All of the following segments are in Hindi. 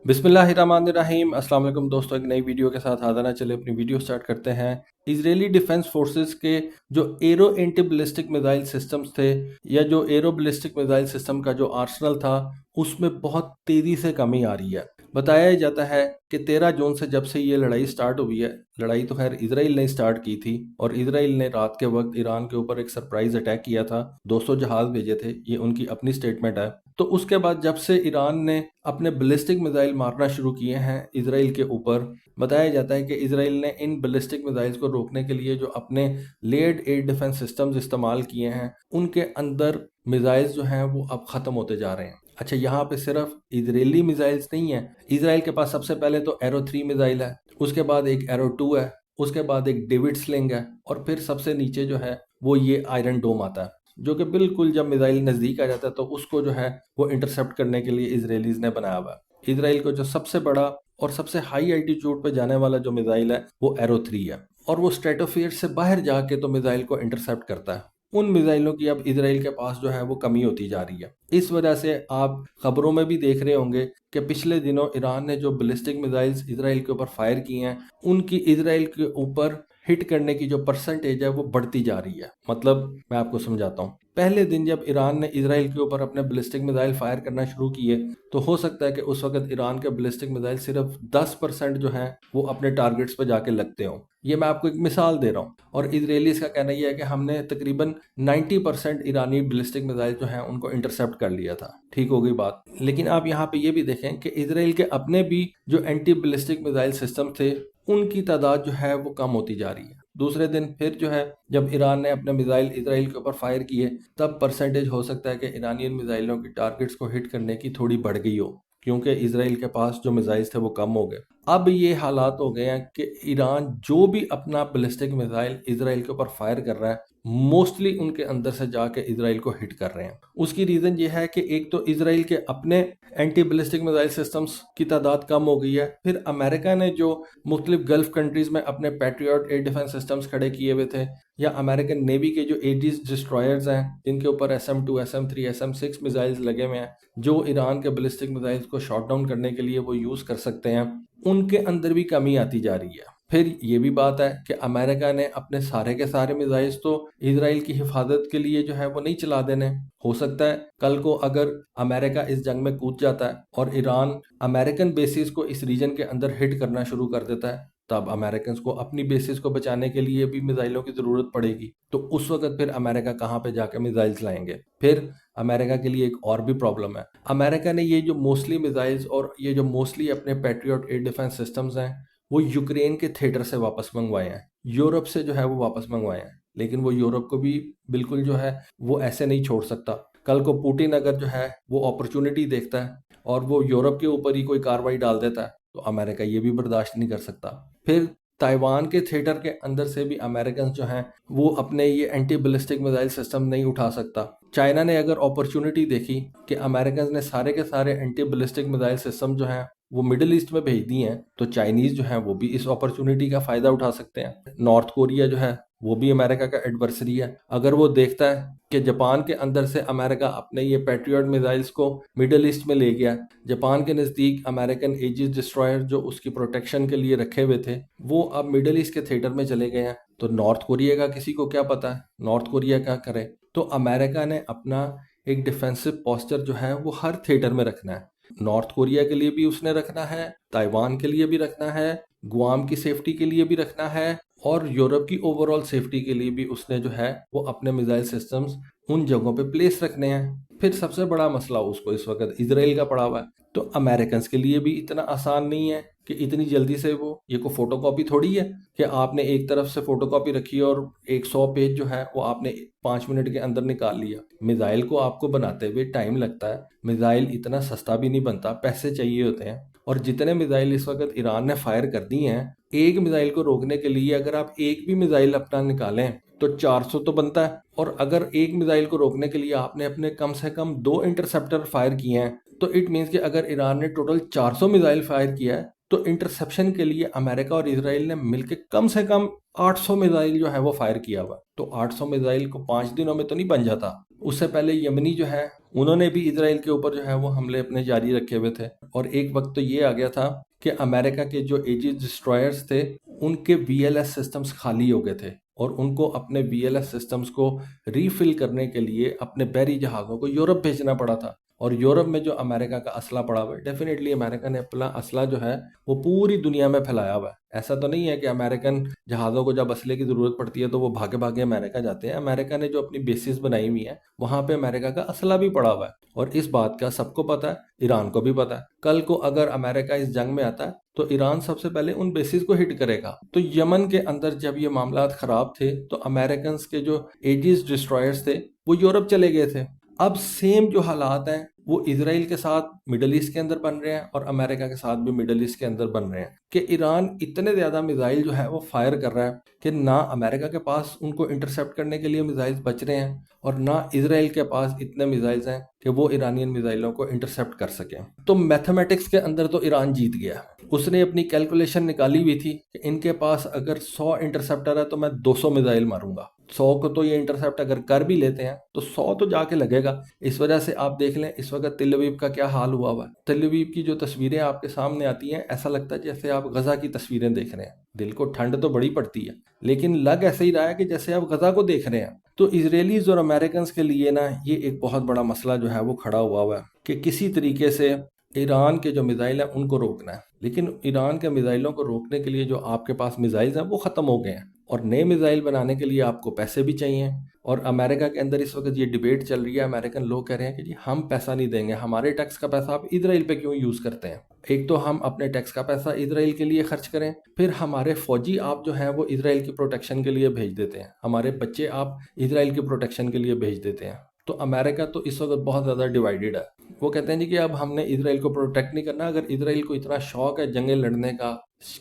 बिस्मिल्लाहिर्रहमानिर्रहीम। अस्सलाम वालेकुम दोस्तों, एक नई वीडियो के साथ हाजिर हैं। चलिए अपनी वीडियो स्टार्ट करते हैं। इजरायली डिफेंस फोर्सेस के जो arrow anti ballistic missile systems थे या जो एरो बैलिस्टिक मिसाइल सिस्टम का जो आर्सनल था उसमें बहुत तेज़ी से कमी आ रही है। बताया जाता है कि 13 जून से जब से ये लड़ाई स्टार्ट हुई है, लड़ाई तो खैर इसराइल ने स्टार्ट की थी और इसराइल ने रात के वक्त ईरान के ऊपर एक सरप्राइज अटैक किया था, 200 जहाज भेजे थे, ये उनकी अपनी स्टेटमेंट है। तो उसके बाद जब से ईरान ने अपने बैलिस्टिक मिसाइल मारना शुरू किए हैं इसराइल के ऊपर, बताया जाता है कि इसराइल ने इन बैलिस्टिक मिसाइल्स को रोकने के लिए जो अपने लेयर्ड एयर डिफेंस सिस्टम्स इस्तेमाल किए हैं उनके अंदर मिसाइल्स जो हैं वो अब ख़त्म होते जा रहे हैं। अच्छा, यहाँ पे सिर्फ इजरायली मिसाइल्स नहीं है। इसराइल के पास सबसे पहले तो एरो 3 मिसाइल है, उसके बाद एक एरो 2 है, उसके बाद एक डेविड स्लिंग है और फिर सबसे नीचे जो है वो ये आयरन डोम आता है, जो कि बिल्कुल जब मिसाइल नज़दीक आ जाता है तो उसको जो है वो इंटरसेप्ट करने के लिए इसराइलीज ने बनाया हुआ है। इसराइल को जो सबसे बड़ा और सबसे हाई एल्टीट्यूड पे जाने वाला जो मिसाइल है वो एरो 3 है और वो स्ट्रेटोफियर से बाहर जाके तो मिसाइल को इंटरसेप्ट करता है। उन मिसाइलों की अब इसराइल के पास जो है वो कमी होती जा रही है। इस वजह से आप खबरों में भी देख रहे होंगे कि पिछले दिनों ईरान ने जो बैलिस्टिक मिसाइल्स इसराइल के ऊपर फायर किए हैं उनकी इसराइल के ऊपर हिट करने की जो परसेंटेज है वो बढ़ती जा रही है। मतलब मैं आपको समझाता हूँ। पहले दिन जब ईरान ने इसराइल के ऊपर अपने बैलिस्टिक मिसाइल फायर करना शुरू किए तो हो सकता है कि उस वक्त ईरान के बैलिस्टिक मिसाइल सिर्फ 10% जो है वो अपने टारगेट्स पर जाके लगते हों। ये मैं आपको एक मिसाल दे रहा हूँ और इजरायलीज का कहना यह है कि हमने तकरीबन 90% ईरानी बैलिस्टिक मिसाइल जो हैं उनको इंटरसेप्ट कर लिया था। ठीक हो गई बात। लेकिन आप यहाँ पे ये भी देखें कि इसराइल के अपने भी जो एंटी बैलिस्टिक मिसाइल सिस्टम थे उनकी तादाद जो है वो कम होती जा रही है। दूसरे दिन फिर जो है जब ईरान ने अपने मिसाइल इसराइल के ऊपर फायर किए तब परसेंटेज हो सकता है कि ईरानियन मिसाइलों की टारगेट्स को हिट करने की थोड़ी बढ़ गई हो, क्योंकि इसराइल के पास जो मिसाइल्स थे वो कम हो गए। अब ये हालात हो गए हैं कि ईरान जो भी अपना बैलिस्टिक मिसाइल इसराइल के ऊपर फायर कर रहा है मोस्टली उनके अंदर से जाके इसराइल को हिट कर रहे हैं। उसकी रीज़न ये है कि एक तो इसराइल के अपने एंटी बैलिस्टिक मिसाइल सिस्टम्स की तादाद कम हो गई है, फिर अमेरिका ने जो मुख्तलिफ गल्फ कंट्रीज़ में अपने पैट्रियट एयर डिफेंस सिस्टम्स खड़े किए हुए थे या अमेरिकन नेवी के जो एडीज डिस्ट्रॉयर्स हैं जिनके ऊपर SM-2, SM-3, SM-6 मिसाइल्स लगे हुए हैं जो ईरान के बैलिस्टिक मिसाइल्स को शॉट डाउन करने के लिए वो यूज़ कर सकते हैं, उनके अंदर भी कमी आती जा रही है। फिर ये भी बात है कि अमेरिका ने अपने सारे के सारे मिसाइल्स तो इसराइल की हिफाजत के लिए जो है वो नहीं चला देने। हो सकता है कल को अगर अमेरिका इस जंग में कूद जाता है और ईरान अमेरिकन बेसिस को इस रीजन के अंदर हिट करना शुरू कर देता है, तब अमेरिकन को अपनी बेसिस को बचाने के लिए भी मिसाइलों की ज़रूरत पड़ेगी। तो उस वक्त फिर अमेरिका कहाँ पे जाकर मिसाइल्स लाएंगे? फिर अमेरिका के लिए एक और भी प्रॉब्लम है। अमेरिका ने ये जो मोस्टली मिसाइल्स और ये जो मोस्टली अपने पैट्रियट एयर डिफेंस सिस्टम्स हैं वो यूक्रेन के थिएटर से वापस मंगवाए हैं, यूरोप से जो है वो वापस मंगवाए हैं। लेकिन वो यूरोप को भी बिल्कुल जो है वो ऐसे नहीं छोड़ सकता। कल को पुतिन अगर जो है वो अपॉर्चुनिटी देखता है और वो यूरोप के ऊपर ही कोई कार्रवाई डाल देता है तो अमेरिका ये भी बर्दाश्त नहीं कर सकता। फिर ताइवान के थिएटर के अंदर से भी अमेरिकन जो हैं वो अपने ये एंटी बैलिस्टिक मिसाइल सिस्टम नहीं उठा सकता। चाइना ने अगर अपॉर्चुनिटी देखी कि अमेरिकन ने सारे के सारे एंटी बैलिस्टिक मिसाइल सिस्टम जो हैं वो मिडिल ईस्ट में भेज दी हैं, तो चाइनीज जो हैं वो भी इस अपॉर्चुनिटी का फायदा उठा सकते हैं। नॉर्थ कोरिया जो है वो भी अमेरिका का एडवर्सरी है। अगर वो देखता है कि जापान के अंदर से अमेरिका अपने ये पैट्रियट मिसाइल्स को मिडिल ईस्ट में ले गया, जापान के नज़दीक अमेरिकन एजिस डिस्ट्रॉयर जो उसकी प्रोटेक्शन के लिए रखे हुए थे वो अब मिडिल ईस्ट के थिएटर में चले गए हैं, तो नॉर्थ कोरिया का किसी को क्या पता है नॉर्थ कोरिया क्या करे। तो अमेरिका ने अपना एक डिफेंसिव पोस्चर जो है वो हर थिएटर में रखना है। नॉर्थ कोरिया के लिए भी उसने रखना है, ताइवान के लिए भी रखना है, गुआम की सेफ्टी के लिए भी रखना है और यूरोप की ओवरऑल सेफ्टी के लिए भी उसने जो है वो अपने मिसाइल सिस्टम्स उन जगहों पे प्लेस रखने हैं। फिर सबसे बड़ा मसला उसको इस वक्त इसराइल का पड़ा हुआ है। तो अमेरिकन के लिए भी इतना आसान नहीं है कि इतनी जल्दी से वो ये को फोटोकॉपी थोड़ी है कि आपने एक तरफ से फोटोकॉपी रखी और 100 पेज जो है वो आपने 5 मिनट के अंदर निकाल लिया। मिसाइल को आपको बनाते हुए टाइम लगता है, मिसाइल इतना सस्ता भी नहीं बनता, पैसे चाहिए होते हैं। और जितने मिसाइल इस वक्त ईरान ने फायर कर दी हैं, एक मिसाइल को रोकने के लिए अगर आप एक भी मिसाइल अपना निकालें तो 400 तो बनता है। और अगर एक मिसाइल को रोकने के लिए आपने अपने कम से कम 2 इंटरसेप्टर फायर किए हैं तो इट मीन्स कि अगर ईरान ने टोटल 400 मिसाइल फायर किया है तो इंटरसेप्शन के लिए अमेरिका और इसराइल ने मिलकर कम से कम 800 मिसाइल जो है वो फायर किया हुआ। तो 800 मिसाइल को 5 दिनों में तो नहीं बन जाता। उससे पहले यमनी जो है उन्होंने भी इसराइल के ऊपर जो है वो हमले अपने जारी रखे हुए थे। और एक वक्त तो ये आ गया था कि अमेरिका के जो एजिस डिस्ट्रॉयर्स थे उनके वीएलएस सिस्टम्स खाली हो गए थे और उनको अपने वीएलएस सिस्टम्स को रीफिल करने के लिए अपने बहरी जहाज़ों को यूरोप भेजना पड़ा था। और यूरोप में जो अमेरिका का असला पड़ा हुआ है, डेफिनेटली अमेरिका ने अपना असला जो है वो पूरी दुनिया में फैलाया हुआ है। ऐसा तो नहीं है कि अमेरिकन जहाज़ों को जब असले की ज़रूरत पड़ती है तो वो भागे भागे अमेरिका जाते हैं। अमेरिका ने जो अपनी बेसिस बनाई हुई है वहाँ पे अमेरिका का असला भी पड़ा हुआ है और इस बात का सबको पता है, ईरान को भी पता है। कल को अगर अमेरिका इस जंग में आता है तो ईरान सबसे पहले उन बेसिस को हिट करेगा। तो यमन के अंदर जब ये मामला खराब थे तो अमेरिकन के जो एजिस डिस्ट्रॉयर्स थे वो यूरोप चले गए थे। अब सेम जो हालात हैं वो इसराइल के साथ मिडल ईस्ट के अंदर बन रहे हैं और अमेरिका के साथ भी मिडल ईस्ट के अंदर बन रहे हैं कि ईरान इतने ज़्यादा मिसाइल जो है वो फायर कर रहा है कि ना अमेरिका के पास उनको इंटरसेप्ट करने के लिए मिसाइल्स बच रहे हैं और ना इसराइल के पास इतने मिसाइल्स हैं कि वो ईरानियन मिसाइलों को इंटरसेप्ट कर सकें। तो मैथमेटिक्स के अंदर तो ईरान जीत गया। उसने अपनी कैलकुलेशन निकाली हुई थी कि इनके पास अगर 100 इंटरसेप्टर है तो मैं 200 मिसाइल मारूंगा। 100 को तो ये इंटरसेप्ट अगर कर भी लेते हैं तो 100 तो जाके लगेगा। इस वजह से आप देख लें इस वक्त तिल अवीव का क्या हाल हुआ हुआ है। तिल अवीव की जो तस्वीरें आपके सामने आती हैं ऐसा लगता है जैसे आप गजा की तस्वीरें देख रहे हैं। दिल को ठंड तो बड़ी पड़ती है लेकिन लग ऐसे ही रहा है कि जैसे आप गजा को देख रहे हैं। तो इसराइलीज और अमेरिकन के लिए ना ये एक बहुत बड़ा मसला जो है वो खड़ा हुआ है कि किसी तरीके से ईरान के जो मिसाइल हैं उनको रोकना है। लेकिन ईरान के मिसाइलों को रोकने के लिए जो आपके पास मिसाइल्स हैं वो ख़त्म हो गए हैं और नए मिसाइल बनाने के लिए आपको पैसे भी चाहिए। और अमेरिका के अंदर इस वक्त ये डिबेट चल रही है, अमेरिकन लोग कह रहे हैं कि जी हम पैसा नहीं देंगे, हमारे टैक्स का पैसा आप इसराइल पे क्यों यूज़ करते हैं। एक तो हम अपने टैक्स का पैसा इसराइल के लिए खर्च करें, फिर हमारे फौजी आप जो है वो इसराइल की प्रोटेक्शन के लिए भेज देते हैं, हमारे बच्चे आप इसराइल की प्रोटेक्शन के लिए भेज देते हैं। तो अमेरिका तो इस वक्त बहुत ज़्यादा डिवाइडेड है। वो कहते हैं जी कि अब हमने इसराइल को प्रोटेक्ट नहीं करना। अगर इसराइल को इतना शौक है जंगें लड़ने का,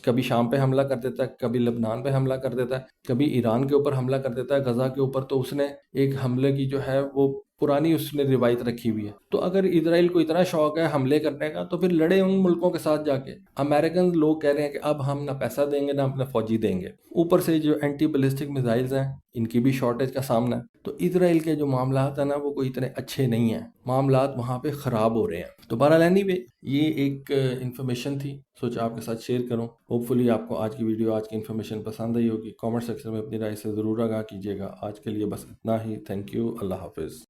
कभी शाम पे हमला कर देता है, कभी लबनान पे हमला कर देता है, कभी ईरान के ऊपर हमला कर देता है, गजा के ऊपर, तो उसने एक हमले की जो है वो पुरानी उसने रिवायत रखी हुई है। तो अगर इसराइल को इतना शौक है हमले करने का तो फिर लड़े उन मुल्कों के साथ जाके। अमेरिकन लोग कह रहे हैं कि अब हम ना पैसा देंगे ना अपने फौजी देंगे। ऊपर से जो एंटी बैलिस्टिक मिसाइल्स हैं इनकी भी शॉर्टेज का सामना है। तो इसराइल के जो मामलात है ना वो कोई इतने अच्छे नहीं हैं, मामलात वहाँ पे ख़राब हो रहे हैं। तो बहरहाल एनीवे ये एक इन्फॉर्मेशन थी, सोचा आपके साथ शेयर करूं। होपफुली आपको आज की वीडियो, आज की इन्फॉर्मेशन पसंद आई होगी। कमेंट सेक्शन में अपनी राय से ज़रूर आगाह कीजिएगा। आज के लिए बस इतना ही। Thank you. अल्लाह हाफिज़।